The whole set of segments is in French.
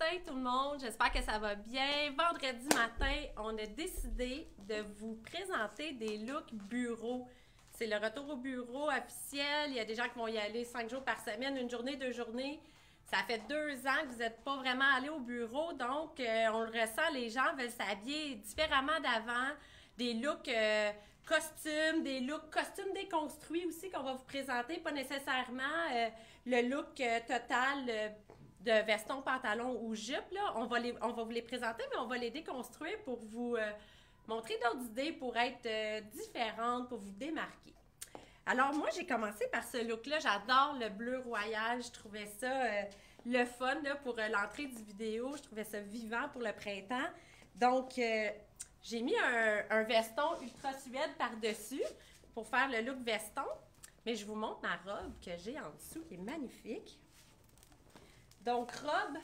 matin tout le monde, j'espère que ça va bien. Vendredi matin, on a décidé de vous présenter des looks bureau. C'est le retour au bureau officiel, il y a des gens qui vont y aller 5 jours par semaine, une journée, 2 journées. Ça fait 2 ans que vous n'êtes pas vraiment allés au bureau, donc on le ressent, les gens veulent s'habiller différemment d'avant. Des looks costumes, des looks costumes déconstruits aussi qu'on va vous présenter, pas nécessairement le look total de veston, pantalon ou jupe. Là. On va vous les présenter, mais on va les déconstruire pour vous montrer d'autres idées pour être différentes, pour vous démarquer. Alors moi, j'ai commencé par ce look-là. J'adore le bleu royal. Je trouvais ça le fun là, pour l'entrée du vidéo. Je trouvais ça vivant pour le printemps. Donc, j'ai mis un veston ultra suède par-dessus pour faire le look veston. Mais je vous montre ma robe que j'ai en dessous qui est magnifique. Donc, robe,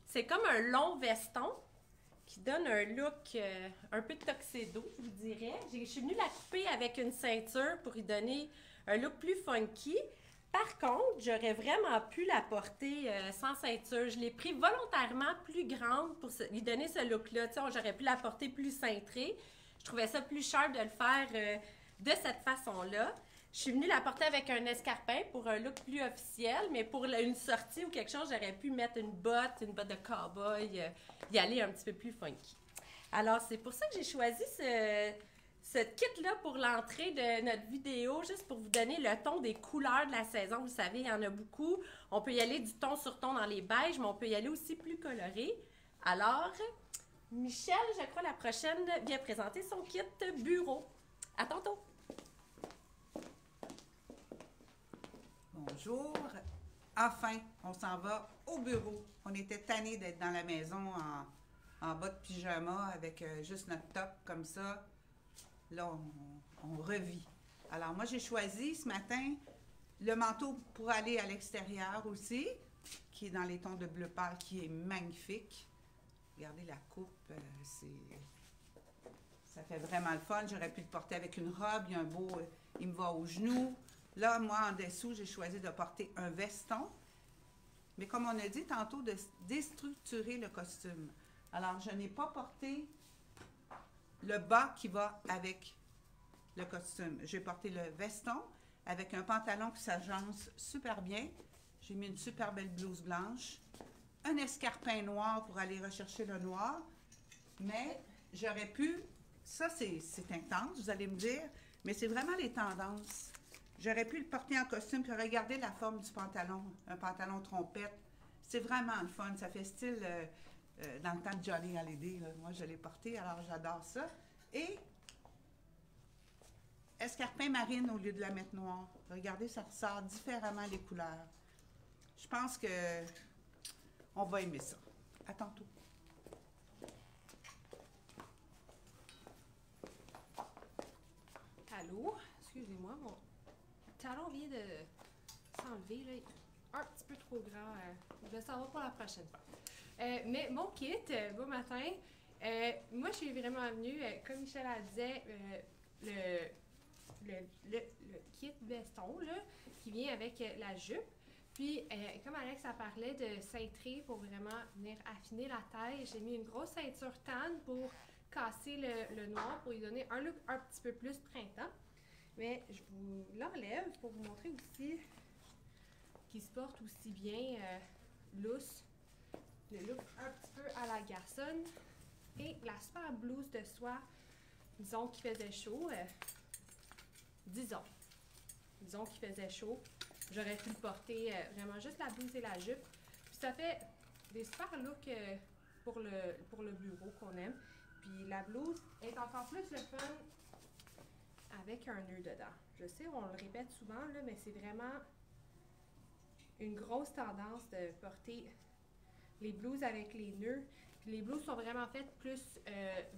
c'est comme un long veston qui donne un look un peu tuxedo, je vous dirais. Je suis venue la couper avec une ceinture pour y donner un look plus funky. Par contre, j'aurais vraiment pu la porter sans ceinture. Je l'ai pris volontairement plus grande pour lui donner ce look-là. J'aurais pu la porter plus cintrée. Je trouvais ça plus sharp de le faire de cette façon-là. Je suis venue la porter avec un escarpin pour un look plus officiel, mais pour une sortie ou quelque chose, j'aurais pu mettre une botte de cow-boy, y aller un petit peu plus funky. Alors, c'est pour ça que j'ai choisi ce kit-là pour l'entrée de notre vidéo, juste pour vous donner le ton des couleurs de la saison. Vous savez, il y en a beaucoup. On peut y aller du ton sur ton dans les beiges, mais on peut y aller aussi plus coloré. Alors, Michel, je crois, la prochaine, vient présenter son kit bureau. À tantôt! Bonjour. Enfin, on s'en va au bureau. On était tannés d'être dans la maison en bas de pyjama avec juste notre top comme ça. Là, on revit. Alors, moi, j'ai choisi ce matin le manteau pour aller à l'extérieur aussi, qui est dans les tons de bleu pâle, qui est magnifique. Regardez la coupe, ça fait vraiment le fun. J'aurais pu le porter avec une robe, il y a un beau, il me va aux genoux. Là, moi, en dessous, j'ai choisi de porter un veston. Mais comme on a dit tantôt, de déstructurer le costume. Alors, je n'ai pas porté le bas qui va avec le costume. J'ai porté le veston avec un pantalon qui s'agence super bien. J'ai mis une super belle blouse blanche. Un escarpin noir pour aller rechercher le noir. Mais j'aurais pu... Ça, c'est intense, vous allez me dire. Mais c'est vraiment les tendances. J'aurais pu le porter en costume, puis regardez la forme du pantalon, un pantalon trompette. C'est vraiment le fun, ça fait style dans le temps de Johnny Hallyday. Là. Moi, je l'ai porté, alors j'adore ça. Et escarpin marine au lieu de la mettre noire. Regardez, ça ressort différemment les couleurs. Je pense que on va aimer ça. À tantôt. Allô? Excusez-moi, mon talon vient de s'enlever, là. Un petit peu trop grand. Je le saurai pour la prochaine fois. Mais mon kit, bon matin, moi je suis vraiment venue, comme Michel a dit, le kit veston, là, qui vient avec la jupe. Puis, comme Alex a parlé de cintrer pour vraiment venir affiner la taille, j'ai mis une grosse ceinture tanne pour casser le noir, pour lui donner un look un petit peu plus printemps. Mais je vous l'enlève pour vous montrer aussi qu'il se porte aussi bien lousse. Le look un petit peu à la garçonne. Et la super blouse de soie, disons qu'il faisait chaud. Disons qu'il faisait chaud. J'aurais pu le porter vraiment juste la blouse et la jupe. Puis ça fait des super looks pour le bureau qu'on aime. Puis la blouse est encore plus le fun avec un nœud dedans. Je sais, on le répète souvent, là, mais c'est vraiment une grosse tendance de porter les blouses avec les nœuds. Puis les blouses sont vraiment faites plus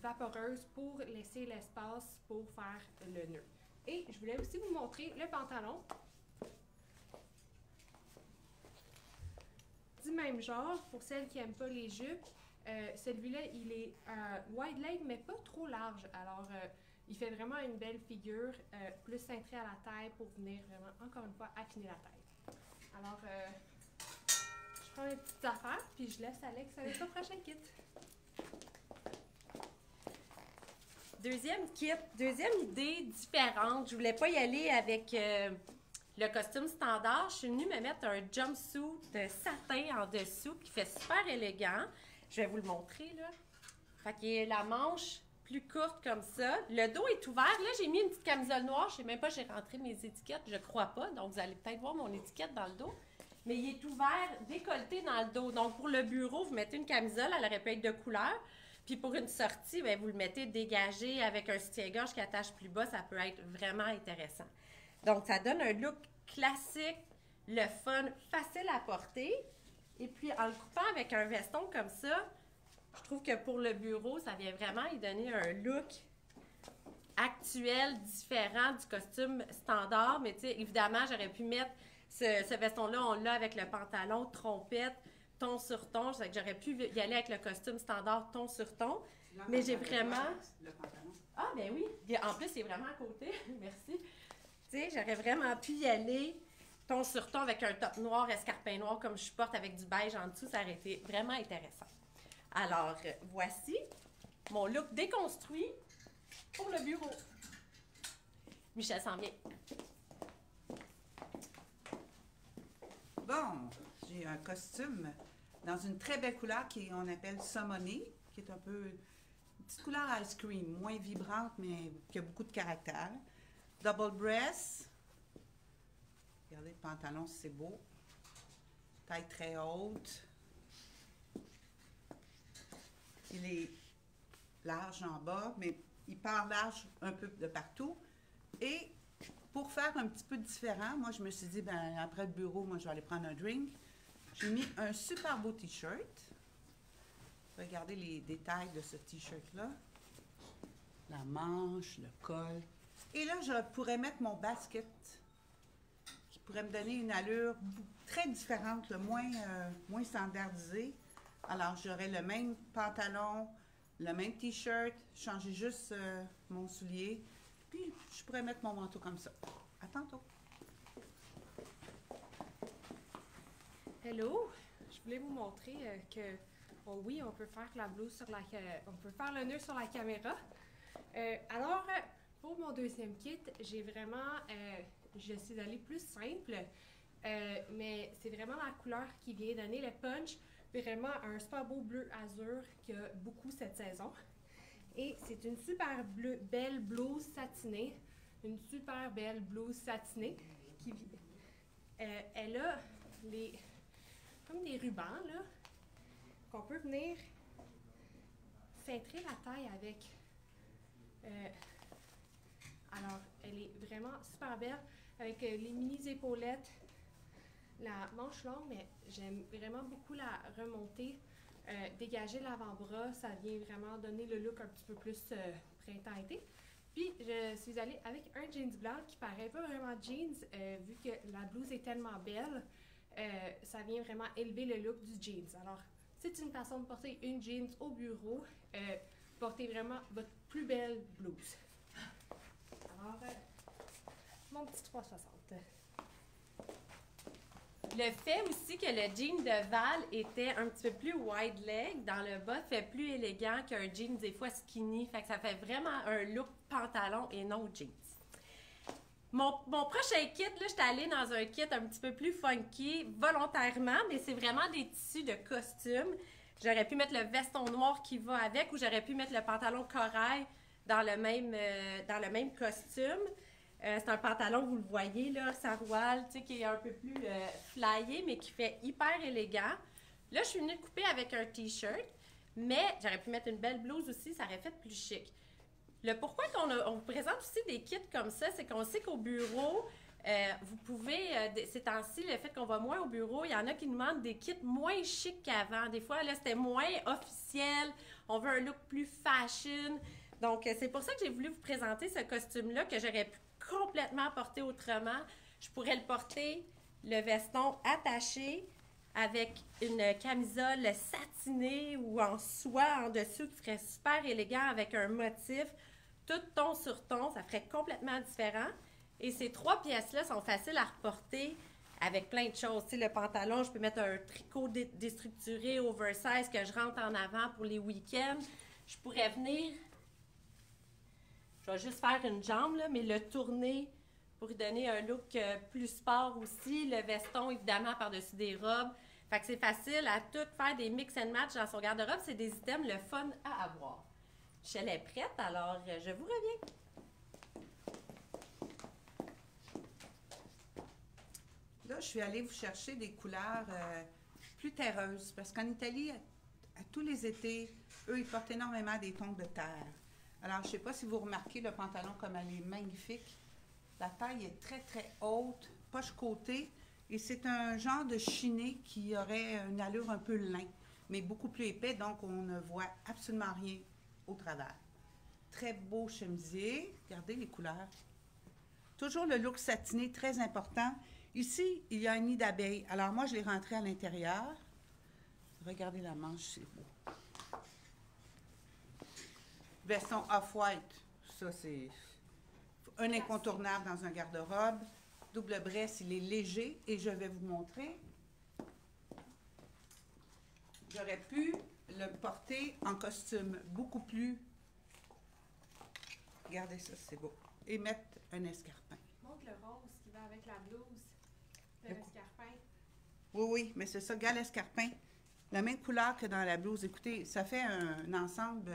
vaporeuses pour laisser l'espace pour faire le nœud. Et je voulais aussi vous montrer le pantalon. Du même genre, pour celles qui n'aiment pas les jupes, celui-là, il est wide leg, mais pas trop large. Alors, il fait vraiment une belle figure, plus cintrée à la taille pour venir vraiment, encore une fois, affiner la taille. Alors, je prends mes petites affaires, puis je laisse Alex avec le prochain kit. Deuxième kit, deuxième idée différente. Je voulais pas y aller avec le costume standard. Je suis venue me mettre un jumpsuit de satin en dessous qui fait super élégant. Je vais vous le montrer, là. Fait qu'il y a la manche plus courte comme ça. Le dos est ouvert. Là, j'ai mis une petite camisole noire. Je sais même pas si j'ai rentré mes étiquettes. Je crois pas. Donc, vous allez peut-être voir mon étiquette dans le dos. Mais il est ouvert, décolleté dans le dos. Donc, pour le bureau, vous mettez une camisole. Elle aurait pu être de couleur. Puis pour une sortie, bien, vous le mettez dégagé avec un soutien-gorge qui attache plus bas. Ça peut être vraiment intéressant. Donc, ça donne un look classique, le fun, facile à porter. Et puis, en le coupant avec un veston comme ça, je trouve que pour le bureau, ça vient vraiment y donner un look actuel, différent du costume standard. Mais tu sais, évidemment, j'aurais pu mettre ce veston-là, on l'a avec le pantalon, trompette, ton sur ton. J'aurais pu y aller avec le costume standard, ton sur ton. Mais j'ai vraiment... Le pantalon. Ah, ben oui. En plus, c'est vraiment à côté. Merci. Tu sais, j'aurais vraiment pu y aller ton sur ton avec un top noir, escarpin noir comme je porte avec du beige en dessous. Ça aurait été vraiment intéressant. Alors, voici mon look déconstruit pour le bureau. Michel s'en vient. Bon, j'ai un costume dans une très belle couleur qu'on appelle Summoné, qui est un peu une petite couleur ice cream, moins vibrante, mais qui a beaucoup de caractère. Double breast. Regardez le pantalon, c'est beau. Taille très haute. Il est large en bas, mais il part large un peu de partout. Et pour faire un petit peu différent, moi, je me suis dit, ben après le bureau, moi, je vais aller prendre un drink. J'ai mis un super beau T-shirt. Regardez les détails de ce T-shirt-là. La manche, le col. Et là, je pourrais mettre mon basket, qui pourrait me donner une allure très différente, moins standardisée. Alors, j'aurais le même pantalon, le même T-shirt, changer juste mon soulier. Puis, je pourrais mettre mon manteau comme ça. À tantôt. Hello! Je voulais vous montrer que, oui, on peut faire la blouse sur on peut faire le nœud sur la caméra. Alors, pour mon deuxième kit, j'ai vraiment, je suis allée plus simple, mais c'est vraiment la couleur qui vient donner le punch. Vraiment un super beau bleu azur qu'il y a beaucoup cette saison. Et c'est une super belle blouse satinée. Une super belle blouse satinée. Elle a comme des rubans, là, qu'on peut venir cintrer la taille avec. Alors, elle est vraiment super belle avec les mini épaulettes. La manche longue, mais j'aime vraiment beaucoup la remonter, dégager l'avant-bras, ça vient vraiment donner le look un petit peu plus printemps-été. Puis, je suis allée avec un jeans blanc qui paraît pas vraiment jeans, vu que la blouse est tellement belle, ça vient vraiment élever le look du jeans. Alors, c'est une façon de porter une jeans au bureau, portez vraiment votre plus belle blouse. Alors, mon petit 360. Le fait aussi que le jean de Val était un petit peu plus wide leg dans le bas fait plus élégant qu'un jean des fois skinny. Fait que ça fait vraiment un look pantalon et non jeans. Mon prochain kit, là, j'étais allée dans un kit un petit peu plus funky volontairement, mais c'est vraiment des tissus de costume. J'aurais pu mettre le veston noir qui va avec ou j'aurais pu mettre le pantalon corail dans le même costume. C'est un pantalon, vous le voyez, là, saroual, tu sais, qui est un peu plus flyé, mais qui fait hyper élégant. Là, je suis venue couper avec un T-shirt, mais j'aurais pu mettre une belle blouse aussi, ça aurait fait plus chic. Le pourquoi on vous présente aussi des kits comme ça, c'est qu'on sait qu'au bureau, vous pouvez, ces temps-ci, le fait qu'on va moins au bureau, il y en a qui demandent des kits moins chics qu'avant. Des fois, là, c'était moins officiel, on veut un look plus fashion. Donc, c'est pour ça que j'ai voulu vous présenter ce costume-là que j'aurais pu complètement porter autrement. Je pourrais le porter, le veston attaché avec une camisole satinée ou en soie en dessous qui serait super élégant avec un motif, tout ton sur ton, ça ferait complètement différent. Et ces trois pièces-là sont faciles à reporter avec plein de choses. Tu sais, le pantalon, je peux mettre un tricot déstructuré, oversize, que je rentre en avant pour les week-ends. Je pourrais venir, je vais juste faire une jambe, là, mais le tourner pour lui donner un look plus sport aussi. Le veston, évidemment, par-dessus des robes. Fait que c'est facile à tout faire des mix and match dans son garde-robe. C'est des items le fun à avoir. Michelle est prête, alors je vous reviens. Là, je suis allée vous chercher des couleurs plus terreuses, parce qu'en Italie, à tous les étés, eux, ils portent énormément des tons de terre. Alors, je ne sais pas si vous remarquez le pantalon comme elle est magnifique. La taille est très, très haute, poche côté, et c'est un genre de chiné qui aurait une allure un peu lin, mais beaucoup plus épais, donc on ne voit absolument rien au travers. Très beau chemisier. Regardez les couleurs. Toujours le look satiné, très important. Ici, il y a un nid d'abeilles. Alors moi, je l'ai rentré à l'intérieur. Regardez la manche, c'est beau. Veston off-white. Ça, c'est un incontournable dans un garde-robe. Double bresse, il est léger. Et je vais vous montrer. J'aurais pu le porter en costume beaucoup plus... Regardez ça, c'est beau. Et mettre un escarpin. Montre le rose qui va avec la blouse. L'escarpin. Oui, oui, mais c'est ça, regarde l'escarpin. La même couleur que dans la blouse. Écoutez, ça fait un ensemble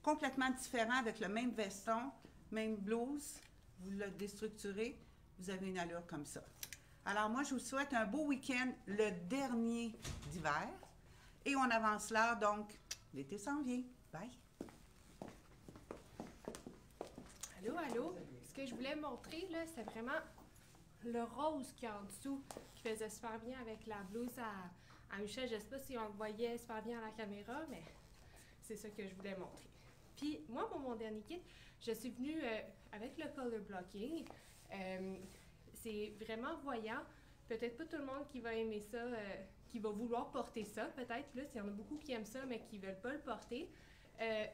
complètement différent avec le même veston, même blouse. Vous le déstructurez, vous avez une allure comme ça. Alors moi, je vous souhaite un beau week-end, le dernier d'hiver. Et on avance l'heure, donc l'été s'en vient. Bye! Allô, allô? Ce que je voulais montrer, là, c'est vraiment le rose qui est en dessous, qui faisait super bien avec la blouse à Michel. Je ne sais pas si on le voyait super bien à la caméra, mais c'est ça que je voulais montrer. Puis moi, pour mon dernier kit, je suis venue avec le color blocking. C'est vraiment voyant. Peut-être pas tout le monde qui va aimer ça, qui va vouloir porter ça, peut-être. Là, s'il y en a beaucoup qui aiment ça, mais qui ne veulent pas le porter.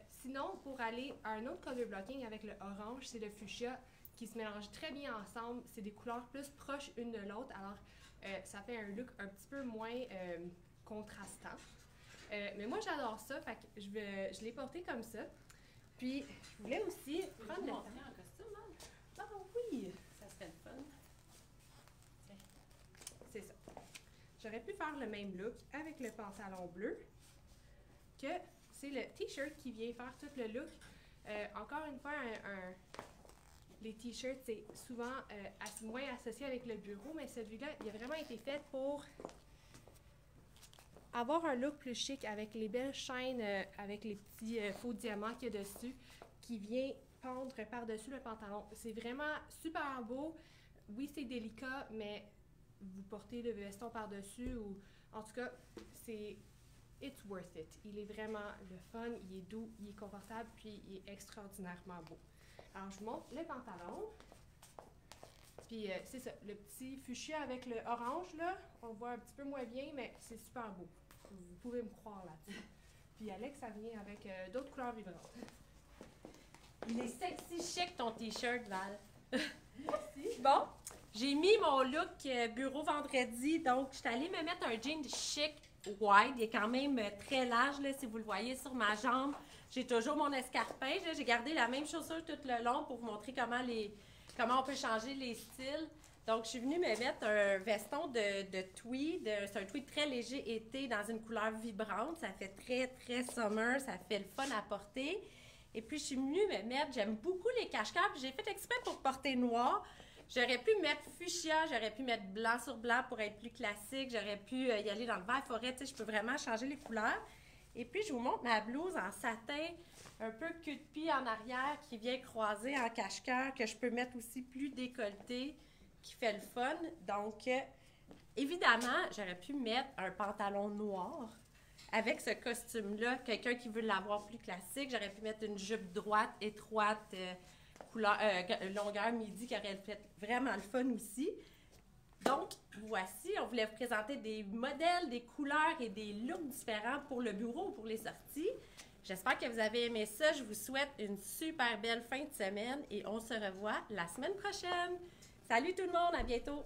Sinon, pour aller à un autre color blocking avec le orange, c'est le fuchsia, qui se mélangent très bien ensemble. C'est des couleurs plus proches une de l'autre, alors ça fait un look un petit peu moins contrastant. Mais moi, j'adore ça, fait que je l'ai porté comme ça. Puis, je voulais aussi prendre le temps. En costume, hein? Ah oui! Ça serait le fun. C'est ça. J'aurais pu faire le même look avec le pantalon bleu, que c'est le t-shirt qui vient faire tout le look. Encore une fois, les t-shirts, c'est souvent moins associé avec le bureau, mais celui-là, il a vraiment été fait pour avoir un look plus chic avec les belles chaînes, avec les petits faux diamants qu'il y a dessus, qui vient pendre par-dessus le pantalon. C'est vraiment super beau. Oui, c'est délicat, mais vous portez le veston par-dessus, ou en tout cas, c'est it's worth it. Il est vraiment le fun, il est doux, il est confortable, puis il est extraordinairement beau. Alors, je vous montre le pantalon. Puis, c'est ça, le petit fuchsia avec le orange, là, on voit un petit peu moins bien, mais c'est super beau. Vous pouvez me croire là-dessus. Puis, Alex, ça vient avec d'autres couleurs vibrantes. Il est sexy chic, ton t-shirt, Val. Merci. Bon, j'ai mis mon look bureau vendredi, donc je suis allée me mettre un jean chic wide. Il est quand même très large, là, si vous le voyez sur ma jambe. J'ai toujours mon escarpin. J'ai gardé la même chaussure tout le long pour vous montrer comment on peut changer les styles. Donc, je suis venue me mettre un veston de tweed. C'est un tweed très léger été dans une couleur vibrante. Ça fait très, très summer. Ça fait le fun à porter. Et puis, je suis venue me mettre... J'aime beaucoup les cache-cœurs. J'ai fait exprès pour porter noir. J'aurais pu mettre fuchsia, j'aurais pu mettre blanc sur blanc pour être plus classique. J'aurais pu y aller dans le vert forêt. Tu sais, je peux vraiment changer les couleurs. Et puis, je vous montre ma blouse en satin, un peu cul de pie en arrière, qui vient croiser en cache-cœur, que je peux mettre aussi plus décolleté, qui fait le fun. Donc, évidemment, j'aurais pu mettre un pantalon noir avec ce costume-là. Quelqu'un qui veut l'avoir plus classique, j'aurais pu mettre une jupe droite, étroite, longueur midi, qui aurait fait vraiment le fun aussi. Donc, voici, on voulait vous présenter des modèles, des couleurs et des looks différents pour le bureau ou pour les sorties. J'espère que vous avez aimé ça. Je vous souhaite une super belle fin de semaine et on se revoit la semaine prochaine. Salut tout le monde, à bientôt!